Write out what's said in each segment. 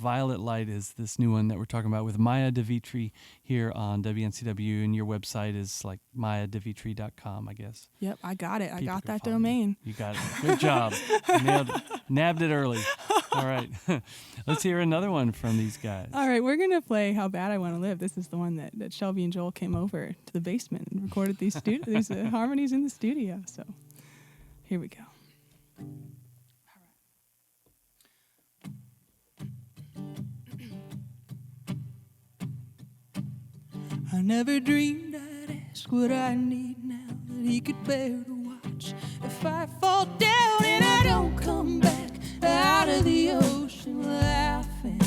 Violet Light is this new one that we're talking about with Maya de Vitry here on WNCW, and your website is like mayadevitry.com, I guess. Yep, I got it. I People got can that follow domain. You got it. Good job. Nabbed it early. All right. Let's hear another one from these guys. All right, we're going to play How Bad I Want to Live. This is the one that Shelby and Joel came over to the basement and recorded these harmonies in the studio. So here we go. I never dreamed I'd ask what I need now, that he could bear to watch if I fall down and I don't come back out of the ocean laughing.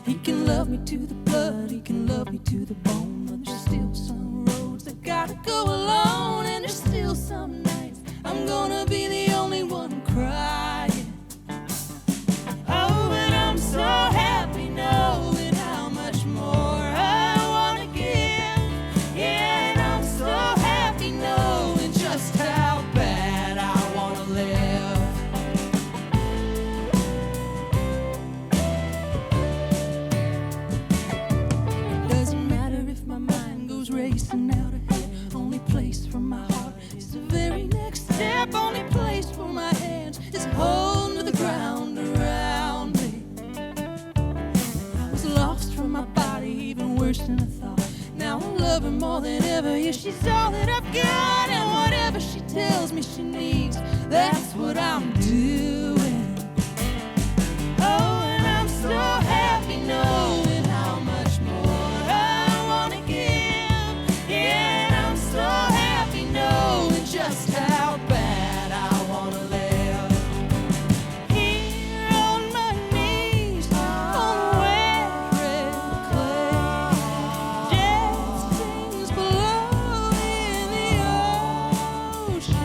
He can love me to the blood, he can love me to the bone, but there's still some roads that gotta go alone, and there's still some nights I'm gonna be the only one crying. Oh, and I'm so happy knowing how much more I wanna give. Yeah, and I'm so happy knowing just how bad I wanna live. It doesn't matter if my mind goes racing out ahead. Only place for my heart is the very next step. Only place for my hands is holding to the ground around me. I was lost from my body, even worse than I thought. Now I love her more than ever. Yeah, she's all that I've got, and whatever she tells me she needs, that's what I'm doing. Oh, and I'm so happy knowing how much more I wanna give. Yeah, and I'm so happy knowing just how bad I wanna live. Here on my knees, on wet red clay, dead things below in the ocean.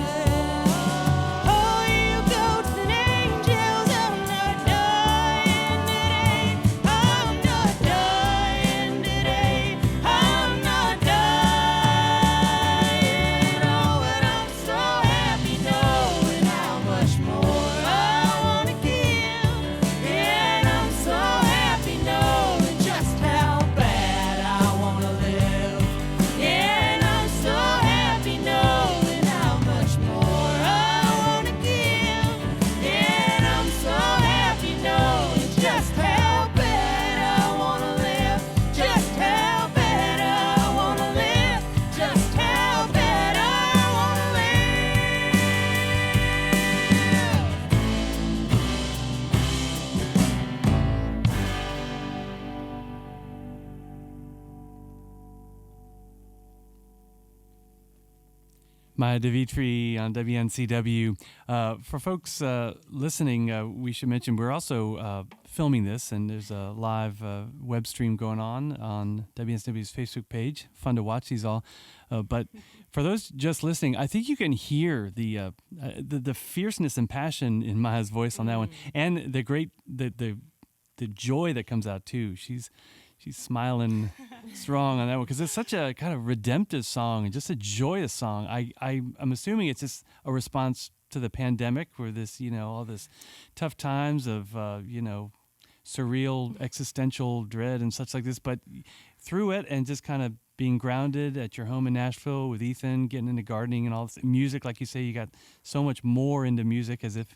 Oh, you goats and angels, I'm not dying today. I'm not dying today. I'm not dying. Oh, and I'm so happy knowing how much more I wanna give. Yeah, and I'm so happy knowing just how bad I wanna live. Yeah, and I'm so happy knowing how much more I wanna give. Yeah, and I'm so happy knowing just how bad I wanna live. Just how bad I wanna live. Just how bad I wanna live. Maya de Vitry on WNCW. For folks listening, we should mention we're also filming this, and there's a live web stream going on WNCW's Facebook page. Fun to watch these all. But for those just listening, I think you can hear the fierceness and passion in Maya's voice on that one, and the great the joy that comes out too. She's smiling strong on that one because it's such a kind of redemptive song and just a joyous song. I'm assuming it's just a response to the pandemic, where this, all this tough times of, surreal existential dread and such like this, but through it and just kind of being grounded at your home in Nashville with Ethan, getting into gardening and all this music. Like you say, you got so much more into music, as if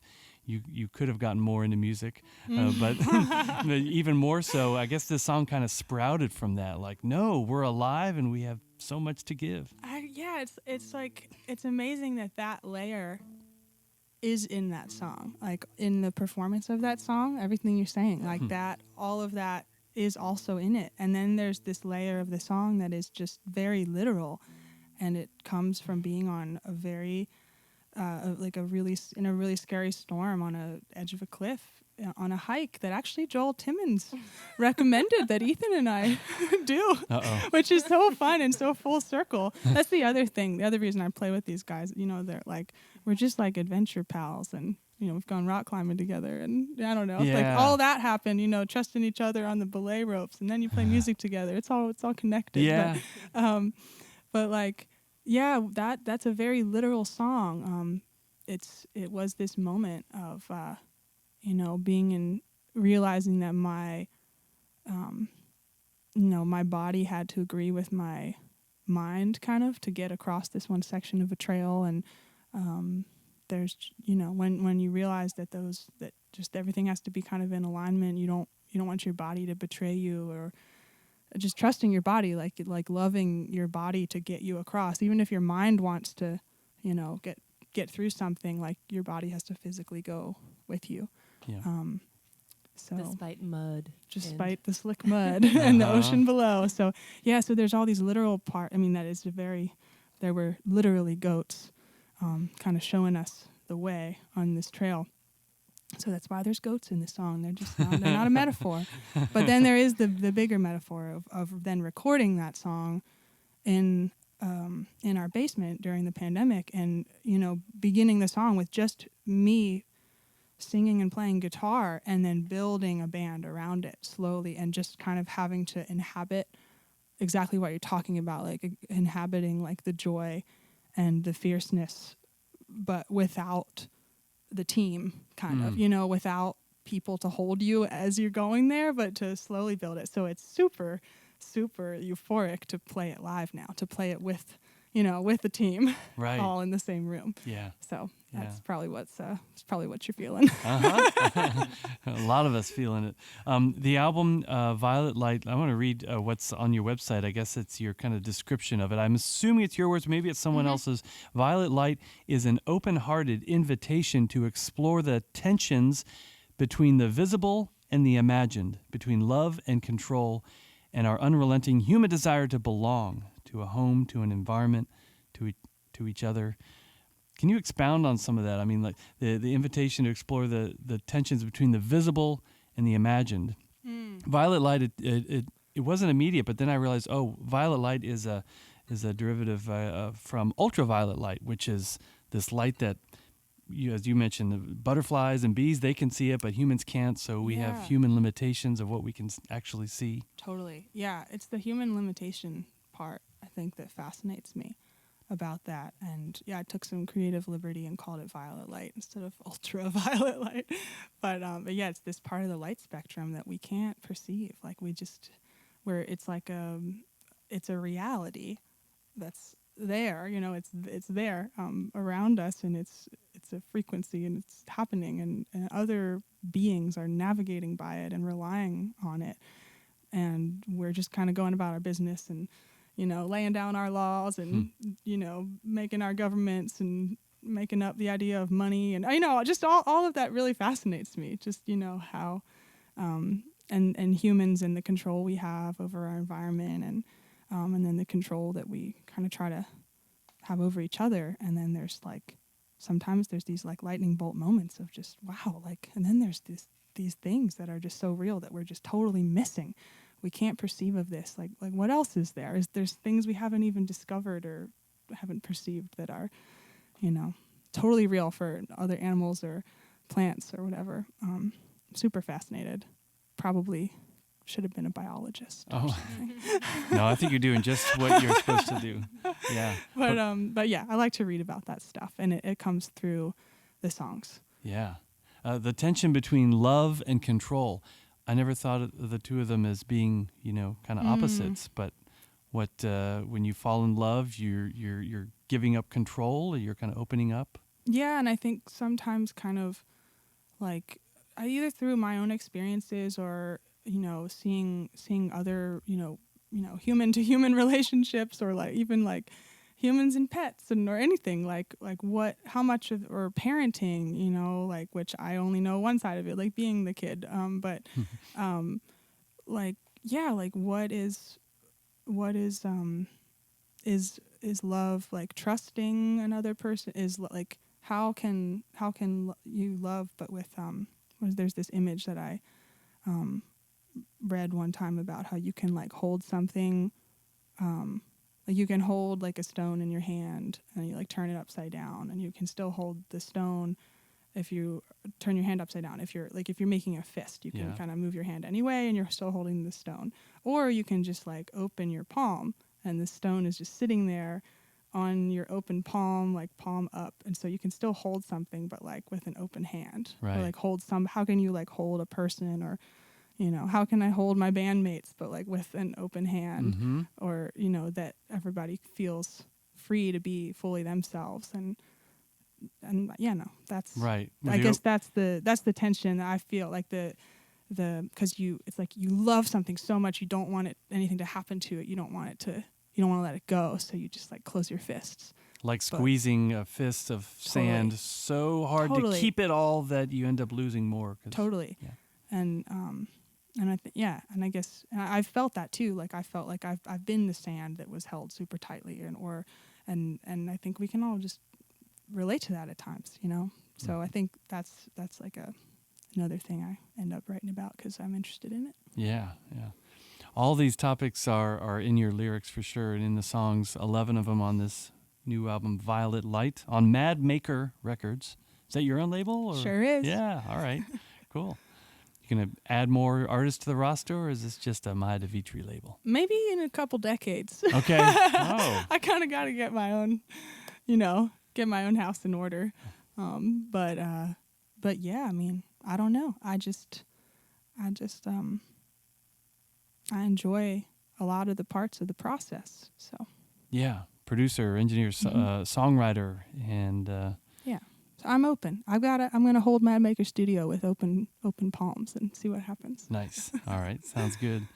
you could have gotten more into music, but even more so, I guess this song kind of sprouted from that. Like, no, we're alive and we have so much to give. It's like, it's amazing that layer is in that song, like in the performance of that song, everything you're saying, like that, all of that is also in it. And then there's this layer of the song that is just very literal, and it comes from being on a very in a really scary storm on a edge of a cliff on a hike that actually Joel Timmons recommended that Ethan and I do, which is so fun and so full circle. That's the other thing. The other reason I play with these guys, they're like, we're just like adventure pals, and we've gone rock climbing together, and I don't know, like all that happened, trusting each other on the belay ropes, and then you play music together. It's all connected. Yeah. But like, yeah, that's a very literal song. It was this moment of, being in realizing that my body had to agree with my mind kind of to get across this one section of a trail. And there's, when you realize that just everything has to be kind of in alignment, you don't want your body to betray you, or just trusting your body, like loving your body to get you across. Even if your mind wants to, get through something, like your body has to physically go with you. Yeah. So despite mud. Despite the slick mud and the ocean below. So there's all these literal there were literally goats kind of showing us the way on this trail. So that's why there's goats in this song. They're just they're not a metaphor. But then there is the bigger metaphor of then recording that song in our basement during the pandemic, and beginning the song with just me singing and playing guitar, and then building a band around it slowly, and just kind of having to inhabit exactly what you're talking about, like inhabiting like the joy and the fierceness, but without the team kind of, without people to hold you as you're going there, but to slowly build it. So it's super, super euphoric to play it live now, to play it with the team, right, all in the same room. Yeah. So that's probably what you're feeling. A lot of us feeling it. The album Violet Light, I want to read what's on your website. I guess it's your kind of description of it. I'm assuming it's your words, maybe it's someone else's. Violet Light is an open-hearted invitation to explore the tensions between the visible and the imagined, between love and control, and our unrelenting human desire to belong to a home, to an environment, to each other. Can you expound on some of that? I mean, like the invitation to explore the tensions between the visible and the imagined. Violet light, it wasn't immediate, but then I realized, violet light is a derivative from ultraviolet light, which is this light that, as you mentioned, the butterflies and bees, they can see it, but humans can't. So we have human limitations of what we can actually see. Totally. Yeah, it's the human limitation part, I think, that fascinates me about that. And I took some creative liberty and called it violet light instead of ultraviolet light. But it's this part of the light spectrum that we can't perceive. Like it's like it's a reality that's there, it's there around us, and it's a frequency, and it's happening, and other beings are navigating by it and relying on it. And we're just kind of going about our business and laying down our laws and, making our governments and making up the idea of money. And, just all of that really fascinates me. Just, how, and humans and the control we have over our environment, and then the control that we kind of try to have over each other. And then there's sometimes there's these lightning bolt moments of just, wow, and then there's these things that are just so real that we're just totally missing. We can't perceive of this. Like what else is there? There's things we haven't even discovered or haven't perceived that are, totally real for other animals or plants or whatever. Super fascinated. Probably should have been a biologist. Oh, no, I think you're doing just what you're supposed to do. Yeah. But I like to read about that stuff, and it comes through the songs. Yeah. The tension between love and control. I never thought of the two of them as being, kind of opposites. But when you fall in love, you're giving up control, or you're kind of opening up. Yeah, and I think sometimes kind of either through my own experiences or seeing other human to human relationships, or even humans and pets and or anything how much of, or parenting, which I only know one side of it, being the kid, but is love, trusting another person, is how can you love, but with there's this image that I read one time about how you can hold something, you can hold a stone in your hand and you turn it upside down, and you can still hold the stone if you turn your hand upside down. If you're making a fist, you can kind of move your hand anyway and you're still holding the stone. Or you can just open your palm and the stone is just sitting there on your open palm, like palm up, and so you can still hold something, but like with an open hand. Right. Or like hold some. How can you like hold a person, or how can I hold my bandmates, but like with an open hand, Mm-hmm. or that everybody feels free to be fully themselves, and that's Right. I guess that's the tension that I feel like because it's like you love something so much, you don't want anything to happen to it, you don't want to let it go, so you just like close your fists, like squeezing a fist of sand so hard to keep it all that you end up losing more. Totally. Yeah. And I think and I guess I've felt that too. Like I felt like I've been the sand that was held super tightly, and I think we can all just relate to that at times, So I think that's like another thing I end up writing about because I'm interested in it. Yeah, yeah. All these topics are in your lyrics for sure, and in the songs. 11 of them on this new album, Violet Light, on Mad Maker Records. Is that your own label? Or? Sure is. Yeah. All right. Cool. You gonna add more artists to the roster, or is this just a Maya Vitry label? Maybe in a couple decades. Okay. Oh. I kind of got to get my own, get my own house in order. But yeah, I mean, I don't know. I enjoy a lot of the parts of the process. So. Yeah, producer, engineer, songwriter, and yeah. So I'm open. I'm gonna hold Mad Maker Studio with open palms and see what happens. Nice. All right, sounds good.